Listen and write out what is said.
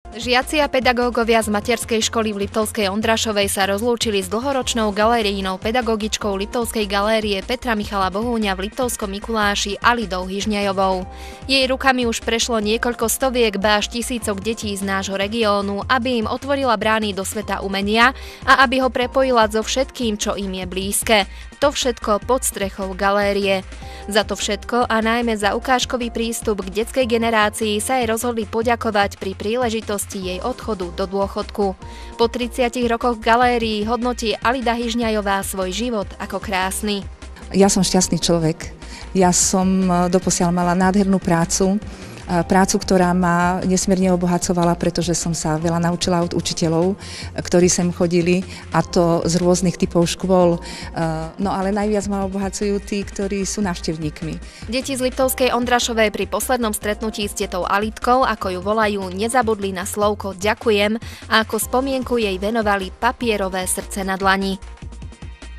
Žiaci a pedagógovia z materskej školy v Liptovskej Ondrašovej sa rozlúčili s dlhoročnou galerijnou pedagogičkou Liptovskej galérie Petra Michala Bohúňa v Liptovskom Mikuláši Alidou Hyžňajovou. Jej rukami už prešlo niekoľko stoviek, ba až tisícok detí z nášho regiónu, aby im otvorila brány do sveta umenia a aby ho prepojila so všetkým, čo im je blízke. To všetko pod strechou galérie. Za to všetko a najmä za ukážkový prístup k detskej generácii sa jej rozhodli poďakovať pri príležitosti jej odchodu do dôchodku. Po 30 rokoch v galérii hodnotí Alida Hyžňajová svoj život ako krásny. Ja som šťastný človek. Ja som doposiaľ mala nádhernú prácu, ktorá ma nesmierne obohacovala, pretože som sa veľa naučila od učiteľov, ktorí sem chodili, a to z rôznych typov škôl. No ale najviac ma obohacujú tí, ktorí sú návštevníkmi. Deti z Liptovskej Ondrašovej pri poslednom stretnutí s tetou Alidkou, ako ju volajú, nezabudli na slovko ďakujem a ako spomienku jej venovali papierové srdce na dlani.